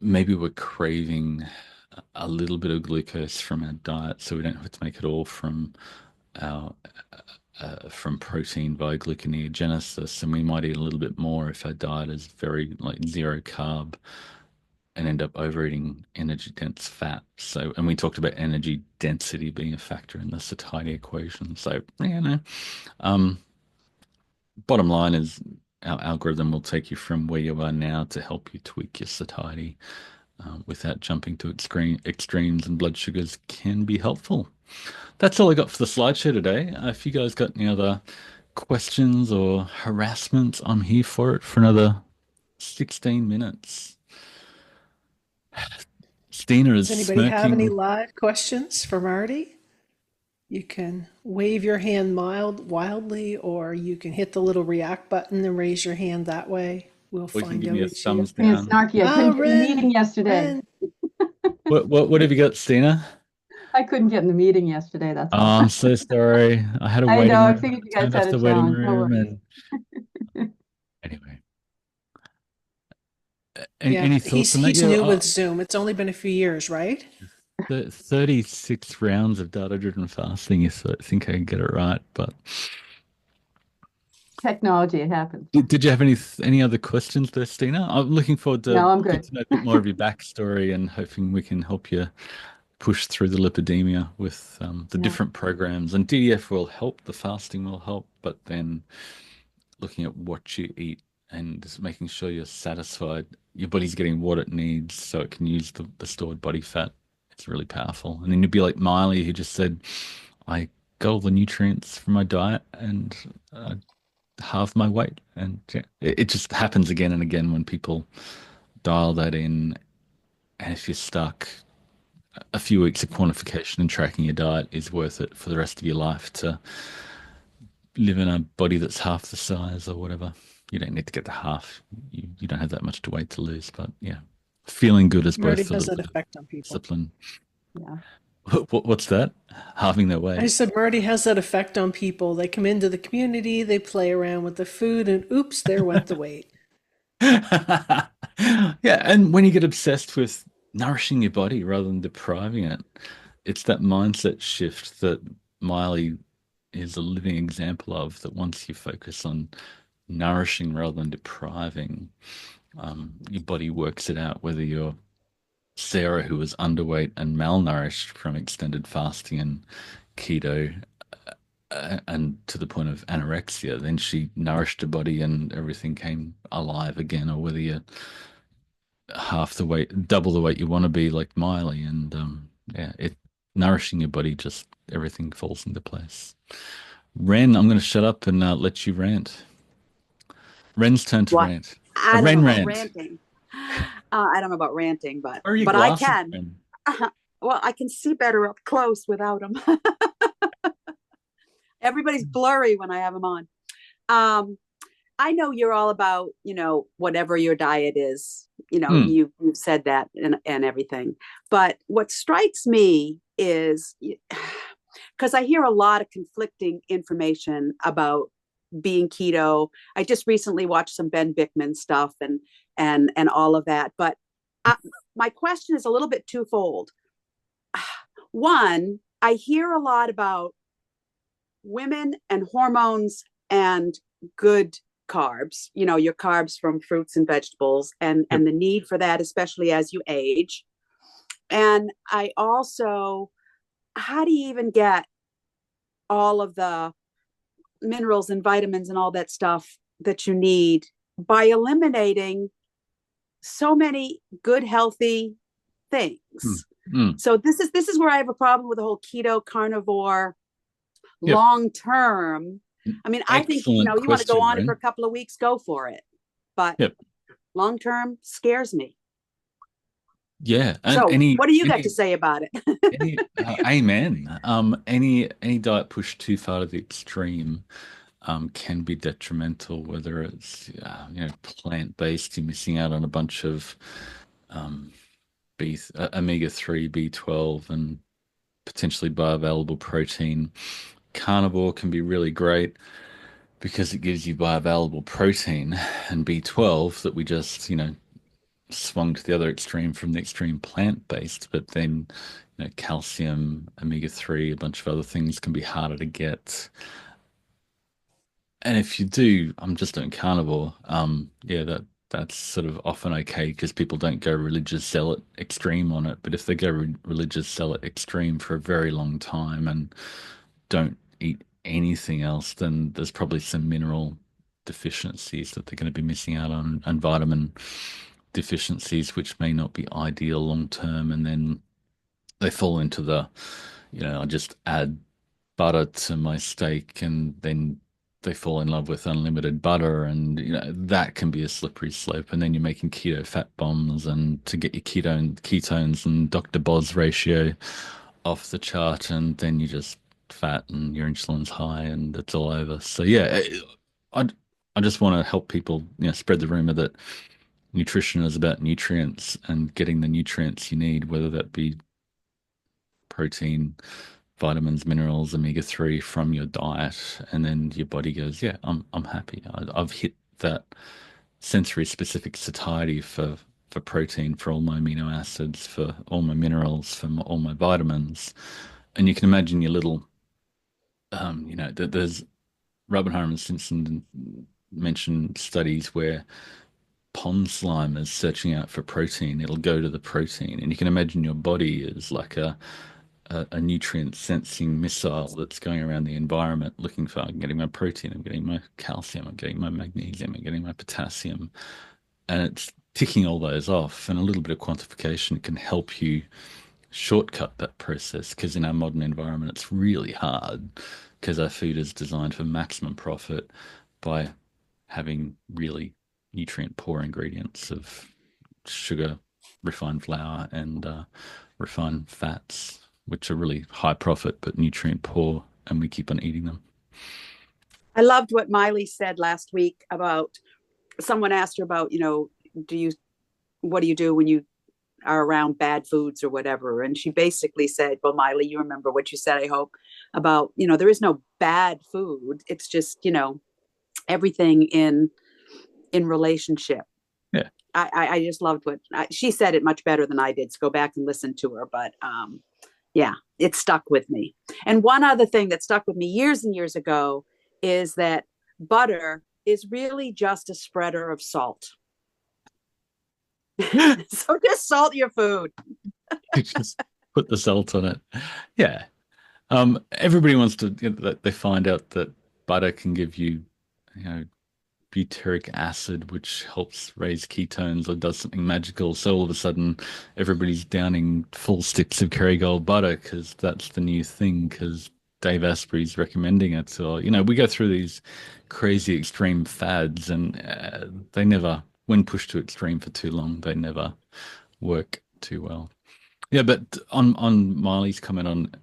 maybe we're craving a little bit of glucose from our diet, so we don't have to make it all our from protein by gluconeogenesis, and we might eat a little bit more if our diet is very like zero carb and end up overeating energy dense fat. So, and we talked about energy density being a factor in the satiety equation. So, um, bottom line is our algorithm will take you from where you are now to help you tweak your satiety without jumping to extremes, and blood sugars can be helpful. That's all I got for the slideshow today. If you guys got any other questions or harassment, I'm here for it for another 16 minutes. Stina is Does anybody have any smirking. live questions for Marty? You can wave your hand wildly, or you can hit the little react button and raise your hand that way. We'll Or you can find give out me a it's you. thumbs Being down. snarky. I Oh, couldn't get in the meeting Ren, yesterday. Ren. What have you got, Stina? I couldn't get in the meeting yesterday. That's Oh, all. I'm so sorry. I had a I know. waiting I room. figured you I guys turned had off a the waiting challenge. No room, worries. and anyway, Yeah, any thoughts on that? he's Yeah, new with Zoom. It's only been a few years, right? the 36 rounds of data-driven fasting. You think I can get it right, but Technology, it happens. Did you have any other questions there, Stina? I'm looking forward to No, I'm get good. to know a bit more of your backstory and hoping we can help you push through the lipidemia with the Yeah. different programs. And DDF will help, the fasting will help, but then looking at what you eat and just making sure you're satisfied, your body's getting what it needs so it can use the stored body fat. It's really powerful. And then you'd be like Miley, who just said, I got all the nutrients from my diet and halve my weight. And yeah, it just happens again and again when people dial that in. And if you're stuck, a few weeks of quantification and tracking your diet is worth it for the rest of your life to live in a body that's half the size or whatever. You don't need to get to half. You don't have that much to weight to lose, but yeah, feeling good is Marty both a has little that bit of effect on people. discipline. Yeah. What's that? Halving their I weight. said Marty has that effect on people. They come into the community, they play around with the food, and oops, there went the weight. Yeah, and when you get obsessed with nourishing your body rather than depriving it, it's that mindset shift that Miley is a living example of. That once you focus on nourishing rather than depriving, your body works it out. Whether you're Sarah, who was underweight and malnourished from extended fasting and keto, and to the point of anorexia, then she nourished her body and everything came alive again. Or whether you're half the weight, double the weight you want to be, like Miley, and yeah, it nourishing your body, just everything falls into place. Ren, I'm going to shut up and let you rant. Ren's turn to What? rant. A I don't know Ren about rant. ranting. I don't know about ranting, Where are your but I glasses, can. Ren? Well, I can see better up close without them. Everybody's blurry when I have them on. Um, I know you're all about, whatever your diet is. Hmm. You've said that and everything. But what strikes me is because I hear a lot of conflicting information about being keto. I just recently watched some Ben Bickman stuff and all of that. But my question is a little bit twofold. One, I hear a lot about women and hormones and good carbs, your carbs from fruits and vegetables Yep. and the need for that, especially as you age. And I also, how do you even get all of the minerals and vitamins and all that stuff that you need by eliminating so many good, healthy Hmm. things? Hmm. So this is where I have a problem with the whole keto carnivore Yep. long term. I mean, I think, Excellent you want to go question, on it for a Ren. couple of weeks, go for it. But Yep. long term scares me. Yeah. And So, any what do you got to any say about it? any amen. Any diet pushed too far to the extreme can be detrimental, whether it's plant-based, you're missing out on a bunch of um, omega-3, B12, and potentially bioavailable protein. Carnivore can be really great because it gives you bioavailable protein and B12 that we just, swung to the other extreme from the extreme plant-based, but then, calcium, omega-3, a bunch of other things can be harder to get. And if you do, I'm just doing carnivore. Yeah, that's sort of often okay because people don't go religious zealot extreme on it. But if they go religious zealot extreme for a very long time and don't eat anything else, then there's probably some mineral deficiencies that they're going to be missing out on, and vitamin deficiencies, which may not be ideal long term. And then they fall into I just add butter to my steak, and then they fall in love with unlimited butter, and that can be a slippery slope. And then you're making keto fat bombs, and to get your ketones and Dr. Boz ratio off the chart, and then you just fat and your insulin's high, and it's all over. So yeah, I I just want to help people, spread the rumor that nutrition is about nutrients and getting the nutrients you need, whether that be protein, vitamins, minerals, omega-3 from your diet, and then your body goes, yeah, I'm happy. I've hit that sensory specific satiety for protein, for all my amino acids, for all my minerals, for all my vitamins. And you can imagine your little, there's Rubbenheim and Simpson mentioned studies where pond slime is searching out for protein. It'll go to the protein, and you can imagine your body is like a nutrient sensing missile that's going around the environment looking for, I'm getting my protein, I'm getting my calcium, I'm getting my magnesium, I'm getting my potassium, and it's ticking all those off. And a little bit of quantification can help you shortcut that process, because in our modern environment, it's really hard because our food is designed for maximum profit by having really nutrient poor ingredients of sugar, refined flour, and refined fats, which are really high profit but nutrient poor, and we keep on eating them. I loved what Miley said last week about, someone asked her about, what do you do when you are around bad foods or whatever? And she basically said, well, Miley, you remember what you said, I hope, about, there is no bad food. It's just, everything in relationship. Yeah. I just loved what she said, it much better than I did. So go back and listen to her. But yeah, it stuck with me. And one other thing that stuck with me years and years ago is that butter is really just a spreader of salt. So just salt your food. Just put the salt on it. Yeah. Everybody wants to, they find out that butter can give you, butyric acid, which helps raise ketones or does something magical. So all of a sudden, everybody's downing full sticks of Kerrygold butter because that's the new thing, because Dave Asprey's recommending it. Or, we go through these crazy extreme fads, and they never, when pushed to extreme for too long, they never work too well. Yeah, but on Miley's comment on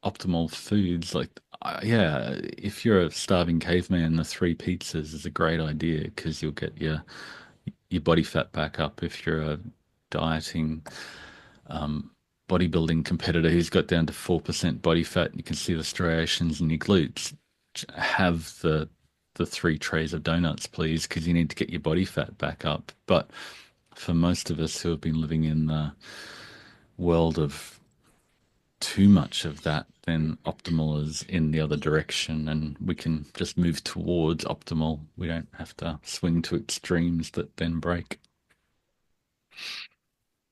optimal foods, like, yeah, if you're a starving caveman, the three pizzas is a great idea because you'll get your body fat back up. If you're a dieting bodybuilding competitor who's got down to 4% body fat, you can see the striations in your glutes, have the three trays of donuts, please, because you need to get your body fat back up. But for most of us who have been living in the world of too much of that, then optimal is in the other direction, and we can just move towards optimal. We don't have to swing to extremes that then break.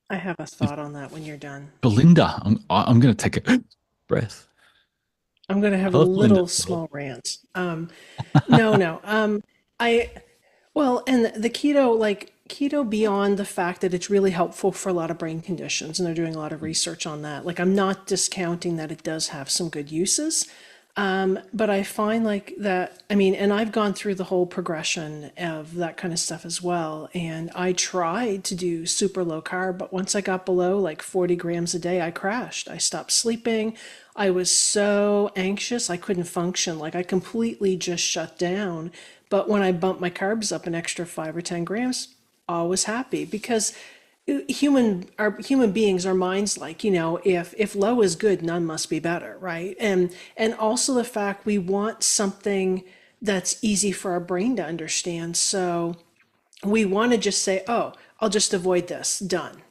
I have a thought on that when you're done. Belinda, I'm going to take a breath. I'm going to have a Hello, Belinda. little small rant. No. I Well, and the keto, like keto, beyond the fact that it's really helpful for a lot of brain conditions, and they're doing a lot of research on that. Like, I'm not discounting that it does have some good uses. But I find like that, I mean, and I've gone through the whole progression of that kind of stuff as well. And I tried to do super low carb, but once I got below like 40 grams a day, I crashed. I stopped sleeping. I was so anxious, I couldn't function. Like, I completely just shut down. But when I bumped my carbs up an extra 5 or 10 grams, I was happy because human beings, our minds, like, if low is good, none must be better, right? And also the fact we want something that's easy for our brain to understand. So we want to just say, oh, I'll just avoid this, done,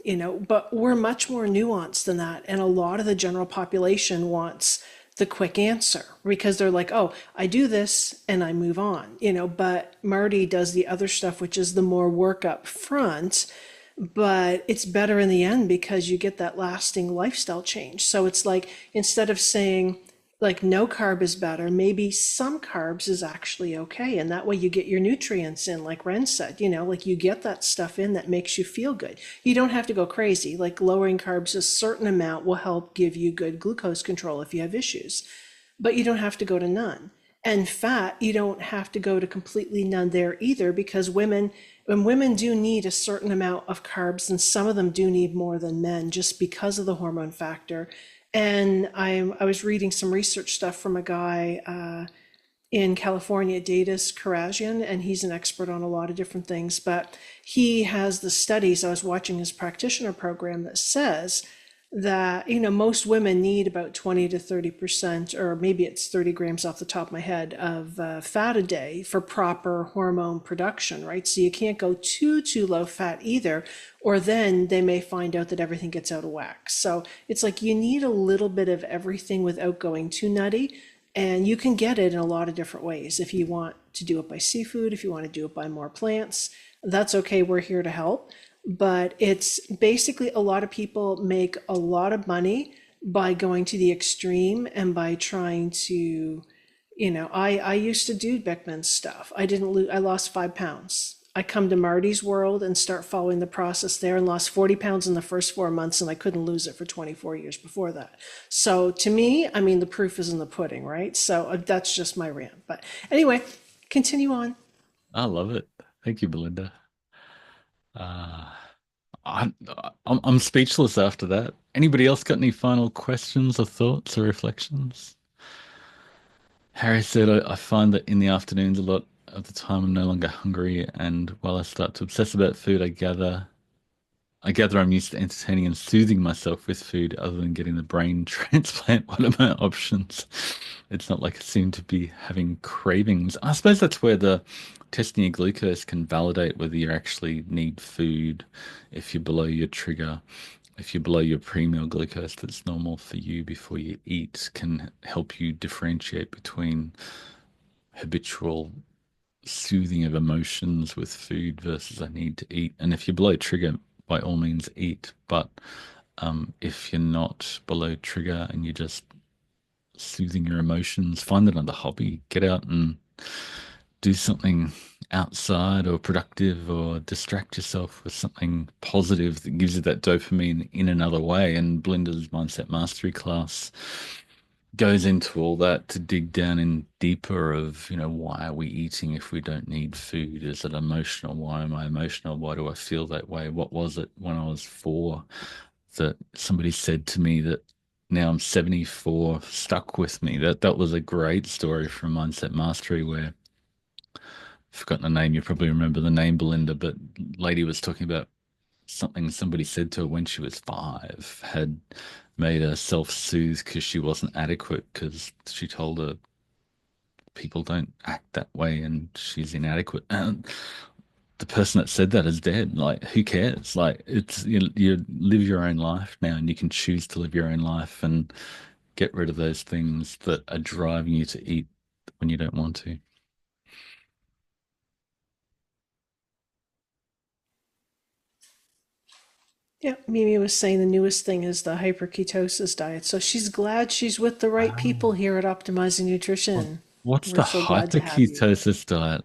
but we're much more nuanced than that. And a lot of the general population wants the quick answer because they're like, oh, I do this and I move on, but Marty does the other stuff, which is the more work up front, but it's better in the end because you get that lasting lifestyle change. So it's like, instead of saying like no carb is better, maybe some carbs is actually okay. And that way you get your nutrients in, like Ren said, like you get that stuff in that makes you feel good. You don't have to go crazy. Like lowering carbs a certain amount will help give you good glucose control if you have issues, but you don't have to go to none. And fat, you don't have to go to completely none there either, because when women do need a certain amount of carbs, and some of them do need more than men just because of the hormone factor. And I was reading some research stuff from a guy in California, Datis Karajian, and he's an expert on a lot of different things, but he has the studies. I was watching his practitioner program that says that, most women need about 20 to 30%, or maybe it's 30 grams off the top of my head, of fat a day for proper hormone production, right? So you can't go too low fat either, or then they may find out that everything gets out of whack. So it's like you need a little bit of everything without going too nutty. And you can get it in a lot of different ways. If you want to do it by seafood, if you want to do it by more plants, that's okay. We're here to help. But it's basically a lot of people make a lot of money by going to the extreme and by trying to, I used to do Beckman's stuff. I didn't lose, I lost 5 pounds. I come to Marty's world and start following the process there and lost 40 pounds in the first 4 months, and I couldn't lose it for 24 years before that. So to me, I mean, the proof is in the pudding, right? So that's just my rant. But anyway, continue on. I love it. Thank you, Belinda. Uh, I'm speechless after that. Anybody else got any final questions or thoughts or reflections? Harry said, I find that in the afternoons, a lot of the time, I'm no longer hungry, and while I start to obsess about food, I gather I'm used to entertaining and soothing myself with food other than getting the brain transplant. What are my options? It's not like I seem to be having cravings. I suppose that's where the testing your glucose can validate whether you actually need food. If you're below your trigger, if you're below your pre-meal glucose that's normal for you before you eat, can help you differentiate between habitual soothing of emotions with food versus I need to eat. And if you're below trigger, by all means eat. But if you're not below trigger and you're just soothing your emotions, find another hobby. Get out and do something outside or productive, or distract yourself with something positive that gives you that dopamine in another way. And Belinda's Mindset Mastery class goes into all that to dig down in deeper of, why are we eating if we don't need food? Is it emotional? Why am I emotional? Why do I feel that way? What was it when I was 4 that somebody said to me that now I'm 74 stuck with me? That was a great story from Mindset Mastery where I've forgotten the name. You probably remember the name, Belinda, but lady was talking about something somebody said to her when she was 5 had made her self-soothe because she wasn't adequate, because she told her people don't act that way and she's inadequate. And the person that said that is dead. Like, who cares? Like, it's you live your own life now, and you can choose to live your own life and get rid of those things that are driving you to eat when you don't want to. Yeah, Mimi was saying the newest thing is the hyperketosis diet. So she's glad she's with the right people Wow. here at Optimizing What, Nutrition. what's We're the so glad to have you. hyperketosis diet?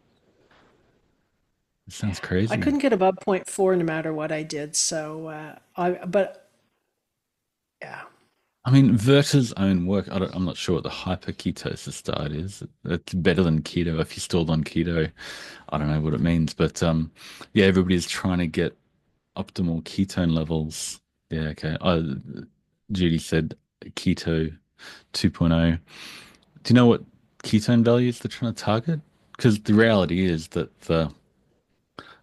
It sounds I crazy. couldn't get above point 0.4 no matter what I did. So, but yeah, I mean, Verta's own work, I'm not sure what the hyperketosis diet is. It's better than keto. If you're still on keto, I don't know what it means. But yeah, everybody's trying to get optimal ketone levels. Yeah, okay. Judy said keto 2.0. Do you know what ketone values they're trying to target? Because the reality is that the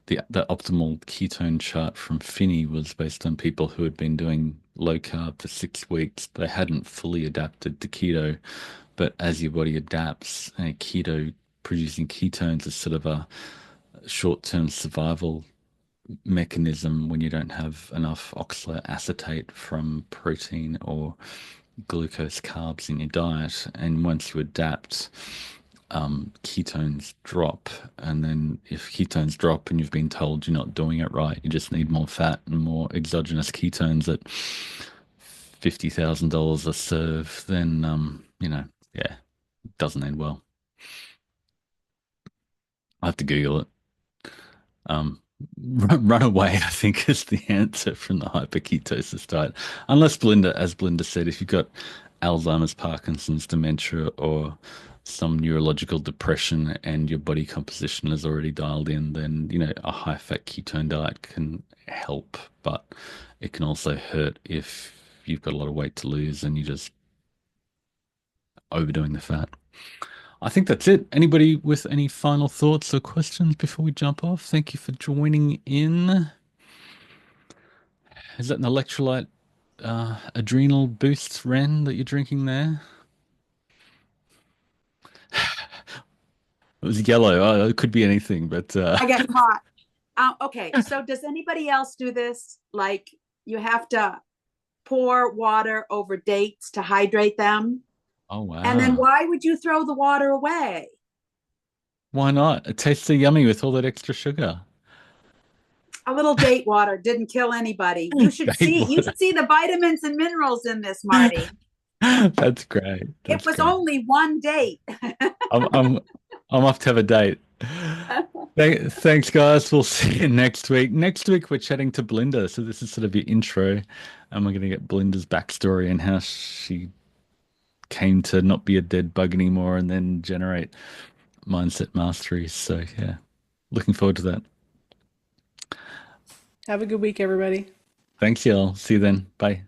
optimal ketone chart from Finney was based on people who had been doing low carb for 6 weeks. They hadn't fully adapted to keto, but as your body adapts, keto producing ketones is sort of a short-term survival mechanism when you don't have enough oxaloacetate from protein or glucose carbs in your diet. And once you adapt, ketones drop. And then if ketones drop and you've been told you're not doing it right, you just need more fat and more exogenous ketones at $50,000 a serve, then, yeah, it doesn't end well. I have to Google it. Um, run away, I think, is the answer from the hyperketosis diet. Unless Belinda, as Belinda said, if you've got Alzheimer's, Parkinson's, dementia, or some neurological depression and your body composition is already dialed in, then, a high fat ketone diet can help, but it can also hurt if you've got a lot of weight to lose and you're just overdoing the fat. I think that's it. Anybody with any final thoughts or questions before we jump off? Thank you for joining in. Is that an electrolyte adrenal boost, Ren, that you're drinking there? It was yellow. Oh, it could be anything, but I got caught. Okay, so does anybody else do this? Like, you have to pour water over dates to hydrate them? Oh, And then wow. why would you throw the water away? Why not? It tastes so yummy with all that extra sugar. A little date water didn't kill anybody. You should Date see you water. should see the vitamins and minerals in this, Marty. That's great. It That's was great. only one date. I'm I'm I'm off to have a date. Thanks, guys. We'll see you next week. Next week we're chatting to Belinda. So this is sort of your intro, and we're going to get Belinda's backstory and how she came to not be a dead bug anymore and then generate mindset mastery. So yeah, looking forward to that. Have a good week, everybody. Thanks, y'all. See you then. Bye.